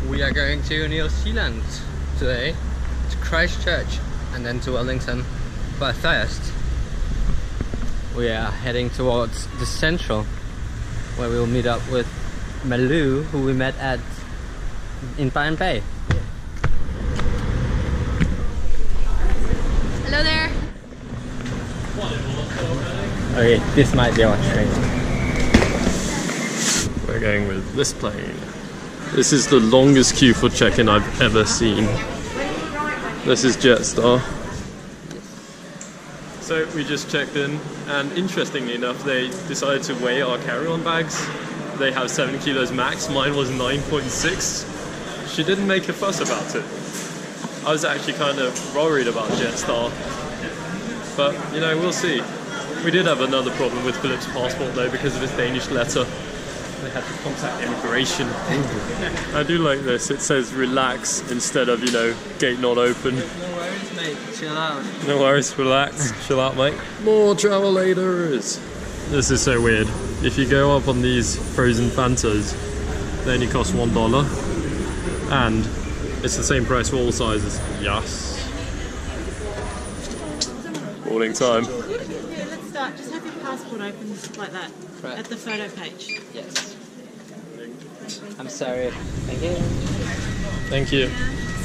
We are going to New Zealand today, to Christchurch and then to Wellington. But first, we are heading towards the central, where we will meet up with Malu, who we met in Byron Bay. Hello there. Okay, this might be our train. We're going with this plane. This is the longest queue for check-in I've ever seen. This is Jetstar. So we just checked in, and interestingly enough, they decided to weigh our carry-on bags. They have 7 kilos max, mine was 9.6. She didn't make a fuss about it. I was actually kind of worried about Jetstar, but you know, we'll see. We did have another problem with Philip's passport though, because of his Danish letter. They had to contact immigration. I do like this, it says relax instead of, you know, gate not open. No worries mate, chill out. No worries, relax, chill out mate. More travel laters! This is so weird. If you go up on these frozen Fantas, they only cost $1. And it's the same price for all sizes. Yes. Boarding time. Let's start. Just have your passport open like that. Right. At the photo page. Yes. I'm sorry. Thank you. Thank you.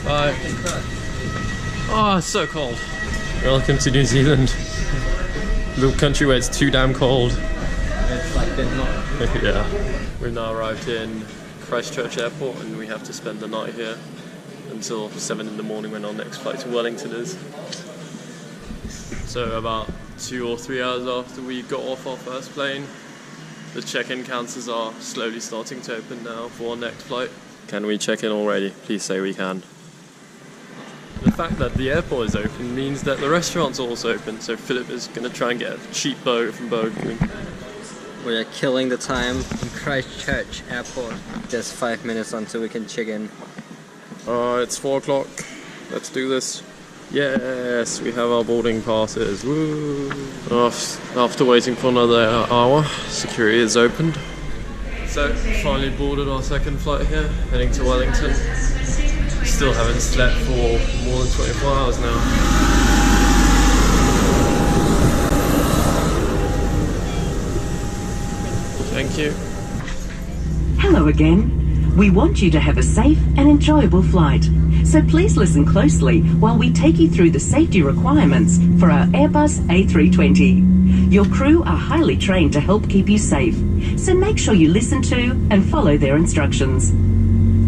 Bye. Oh, it's so cold. Welcome to New Zealand. Little country where it's too damn cold. It's like the north. Yeah. We've now arrived in Christchurch Airport and we have to spend the night here until 7 in the morning when our next flight to Wellington is. So about 2 or 3 hours after we got off our first plane, the check-in counters are slowly starting to open now for our next flight. Can we check in already? Please say we can. The fact that the airport is open means that the restaurants are also open, so Philip is going to try and get a cheap burger from Burger King. We are killing the time in Christchurch Airport. Just 5 minutes until we can check in. It's 4 o'clock. Let's do this. Yes, we have our boarding passes. Woo! After waiting for another hour, security is opened. So, finally boarded our second flight here, heading to Wellington. Still haven't slept for more than 24 hours now. Thank you. Hello again. We want you to have a safe and enjoyable flight. So please listen closely while we take you through the safety requirements for our Airbus A320. Your crew are highly trained to help keep you safe, so make sure you listen to and follow their instructions.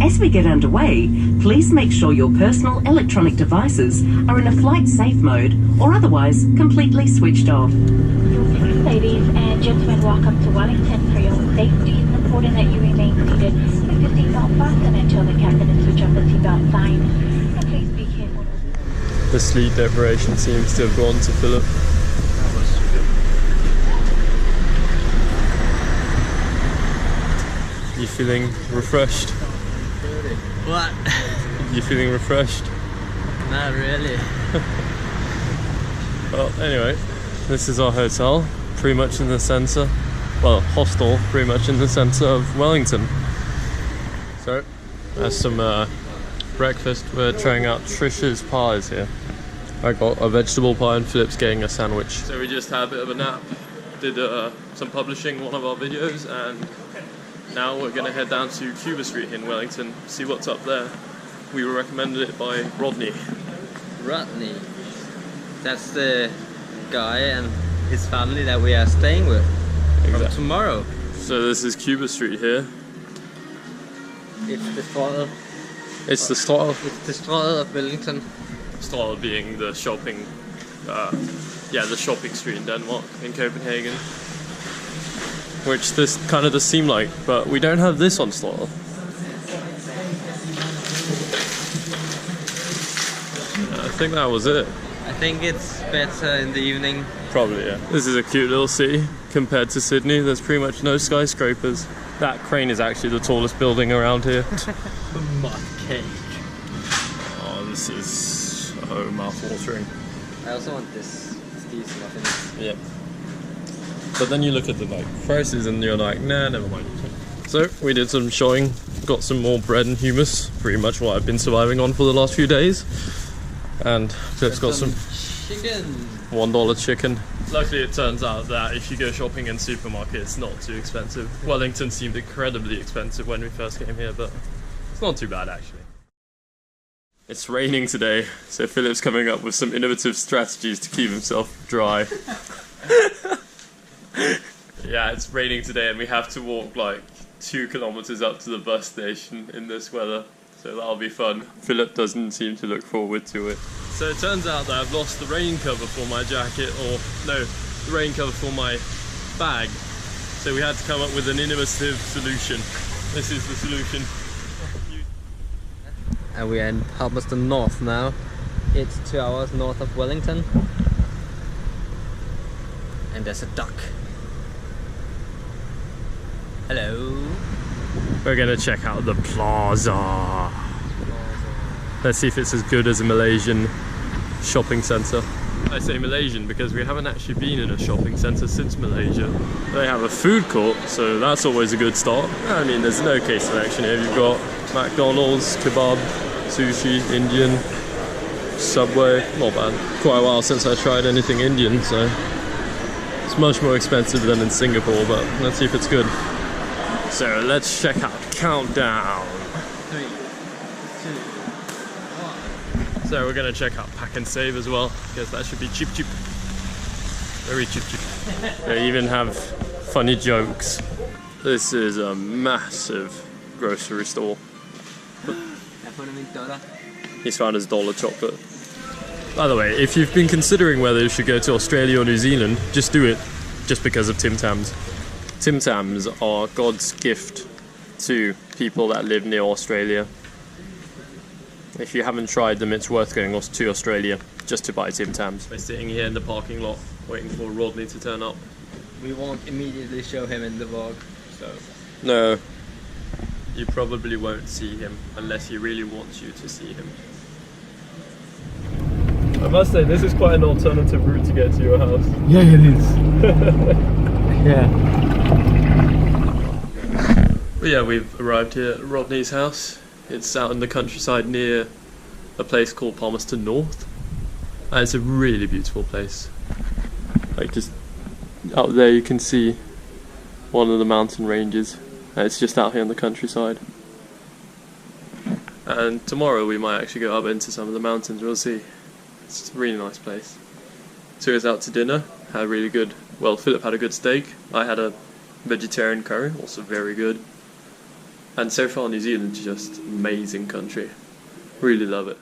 As we get underway, please make sure your personal electronic devices are in a flight safe mode or otherwise completely switched off. Ladies and gentlemen, welcome to Wellington. For your own safety, it's important that you remain seated with your seatbelt fastened until the captain has switched off the seatbelt sign. And please be careful. The sleep deprivation seems to have gone to Philip. You feeling refreshed? What? You feeling refreshed? Not really. Well, anyway, this is our hotel, pretty much in the centre. Well, hostel, pretty much in the centre of Wellington. So, as some breakfast, we're trying out Trish's pies here. I got a vegetable pie and Philip's getting a sandwich. So we just had a bit of a nap, did some publishing on one of our videos, and now we're going to head down to Cuba Street in Wellington, see what's up there. We were recommended it by Rodney. Rodney. That's the guy and his family that we are staying with from tomorrow. So this is Cuba Street here. It's the Strøget. It's the Strøget. It's the Strøget of Wellington. Strøget being the shopping, the shopping street in Denmark, in Copenhagen. Which this kind of does seem like, but we don't have this on Strøget. I think that was it. I think it's better in the evening. Probably, yeah. This is a cute little city compared to Sydney. There's pretty much no skyscrapers. That crane is actually the tallest building around here. Mud cake. Oh, this is mouth-watering. I also want this. It's these muffins. Yeah. But then you look at the prices and you're like, nah, never mind. So we did some showing got some more bread and hummus, pretty much what I've been surviving on for the last few days. And Philip's got some chicken. $1 chicken. Luckily it turns out that if you go shopping in supermarket, it's not too expensive. Wellington seemed incredibly expensive when we first came here, but it's not too bad actually. It's raining today, so Philip's coming up with some innovative strategies to keep himself dry. Yeah, it's raining today and we have to walk like 2 kilometers up to the bus station in this weather, so that'll be fun. Philip doesn't seem to look forward to it. So it turns out that I've lost the rain cover for my jacket, or no, the rain cover for my bag. So we had to come up with an innovative solution. This is the solution. And we are in Palmerston North now. It's 2 hours north of Wellington. And there's a duck. Hello. We're gonna check out the plaza. Let's see if it's as good as a Malaysian shopping centre. I say Malaysian because we haven't actually been in a shopping centre since Malaysia. They have a food court, so that's always a good start. I mean, there's no case selection here. You've got McDonald's, kebab, sushi, Indian, Subway, not bad. Quite a while since I tried anything Indian, so it's much more expensive than in Singapore, but let's see if it's good. So let's check out Countdown. 3, 2, 1. So we're gonna check out Pack and Save as well, because that should be cheap. Very cheap. They even have funny jokes. This is a massive grocery store. He's found his dollar chocolate. By the way, if you've been considering whether you should go to Australia or New Zealand, just do it, just because of Tim Tams. Tim Tams are God's gift to people that live near Australia. If you haven't tried them, it's worth going to Australia just to buy Tim Tams. We're sitting here in the parking lot, waiting for Rodney to turn up. We won't immediately show him in the vlog, so... No. You probably won't see him, unless he really wants you to see him. I must say, this is quite an alternative route to get to your house. Yeah, it is. Yeah. But yeah, we've arrived here at Rodney's house. It's out in the countryside near a place called Palmerston North. And it's a really beautiful place. Like, just out there you can see one of the mountain ranges. And it's just out here in the countryside. And tomorrow we might actually go up into some of the mountains, we'll see. It's a really nice place. Took us out to dinner, had really good, well, Philip had a good steak, I had a vegetarian curry, also very good. And so far New Zealand's just amazing country. Really love it.